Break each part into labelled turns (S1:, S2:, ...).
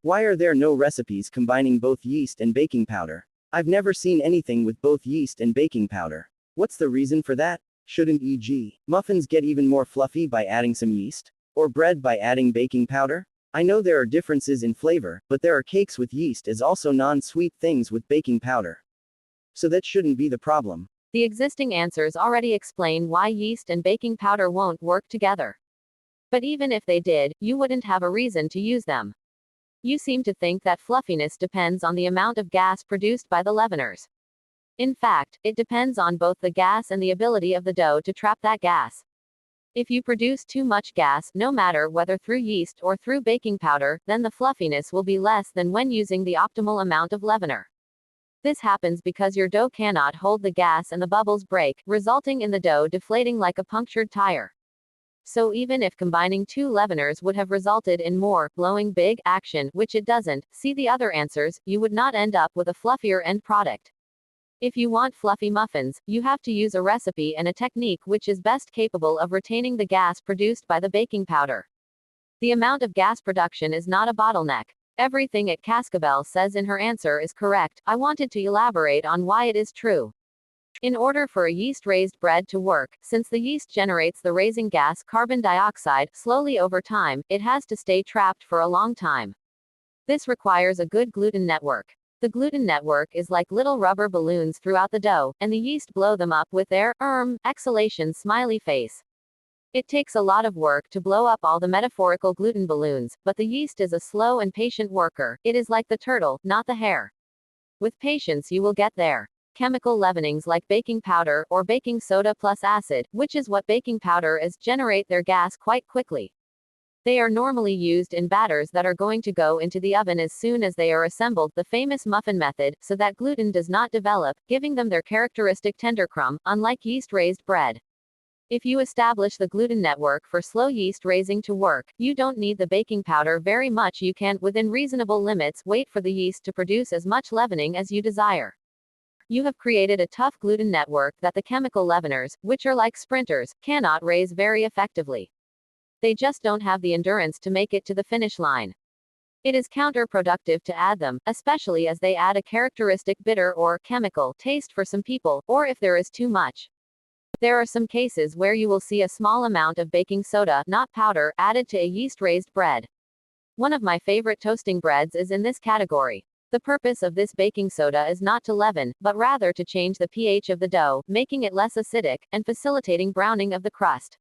S1: Why are there no recipes combining both yeast and baking powder? I've never seen anything with both yeast and baking powder. What's the reason for that? Shouldn't e.g. muffins get even more fluffy by adding some yeast? Or bread by adding baking powder? I know there are differences in flavor, but there are cakes with yeast as also non-sweet things with baking powder. So that shouldn't be the problem.
S2: The existing answers already explain why yeast and baking powder won't work together. But even if they did, you wouldn't have a reason to use them. You seem to think that fluffiness depends on the amount of gas produced by the leaveners. In fact, it depends on both the gas and the ability of the dough to trap that gas. If you produce too much gas, no matter whether through yeast or through baking powder, then the fluffiness will be less than when using the optimal amount of leavener. This happens because your dough cannot hold the gas and the bubbles break, resulting in the dough deflating like a punctured tire. So even if combining two leaveners would have resulted in more blowing big action, which it doesn't, see the other answers, you would not end up with a fluffier end product. If you want fluffy muffins, you have to use a recipe and a technique which is best capable of retaining the gas produced by the baking powder. The amount of gas production is not a bottleneck. Everything at Cascabel says in her answer is correct. I wanted to elaborate on why it is true. In order for a yeast-raised bread to work, since the yeast generates the raising gas carbon dioxide slowly over time, it has to stay trapped for a long time. This requires a good gluten network. The gluten network is like little rubber balloons throughout the dough, and the yeast blow them up with their exhalation smiley face. It takes a lot of work to blow up all the metaphorical gluten balloons, but the yeast is a slow and patient worker. It is like the turtle, not the hare. With patience you will get there. Chemical leavenings like baking powder or baking soda plus acid, which is what baking powder is, generate their gas quite quickly. They are normally used in batters that are going to go into the oven as soon as they are assembled, the famous muffin method, so that gluten does not develop, giving them their characteristic tender crumb, unlike yeast-raised bread. If you establish the gluten network for slow yeast raising to work, you don't need the baking powder very much. You can, within reasonable limits, wait for the yeast to produce as much leavening as you desire. You have created a tough gluten network that the chemical leaveners, which are like sprinters, cannot raise very effectively. They just don't have the endurance to make it to the finish line. It is counterproductive to add them, especially as they add a characteristic bitter or chemical taste for some people, or if there is too much. There are some cases where you will see a small amount of baking soda, not powder, added to a yeast-raised bread. One of my favorite toasting breads is in this category. The purpose of this baking soda is not to leaven, but rather to change the pH of the dough, making it less acidic, and facilitating browning of the crust.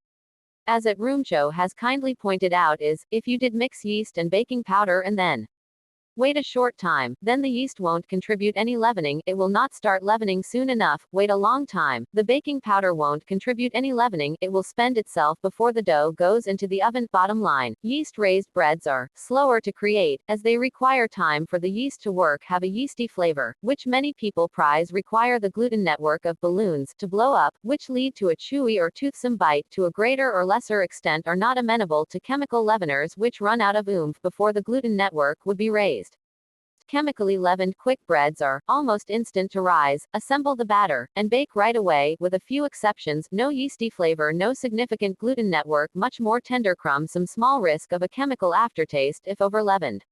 S2: As at Roomcho has kindly pointed out is, if you did mix yeast and baking powder and then wait a short time, then the yeast won't contribute any leavening, it will not start leavening soon enough, wait a long time, the baking powder won't contribute any leavening, it will spend itself before the dough goes into the oven. Bottom line, yeast-raised breads are slower to create, as they require time for the yeast to work, have a yeasty flavor, which many people prize, require the gluten network of balloons to blow up, which lead to a chewy or toothsome bite, to a greater or lesser extent are not amenable to chemical leaveners which run out of oomph before the gluten network would be raised. Chemically leavened quick breads are almost instant to rise, assemble the batter, and bake right away, with a few exceptions, no yeasty flavor, no significant gluten network, much more tender crumb, some small risk of a chemical aftertaste if over leavened.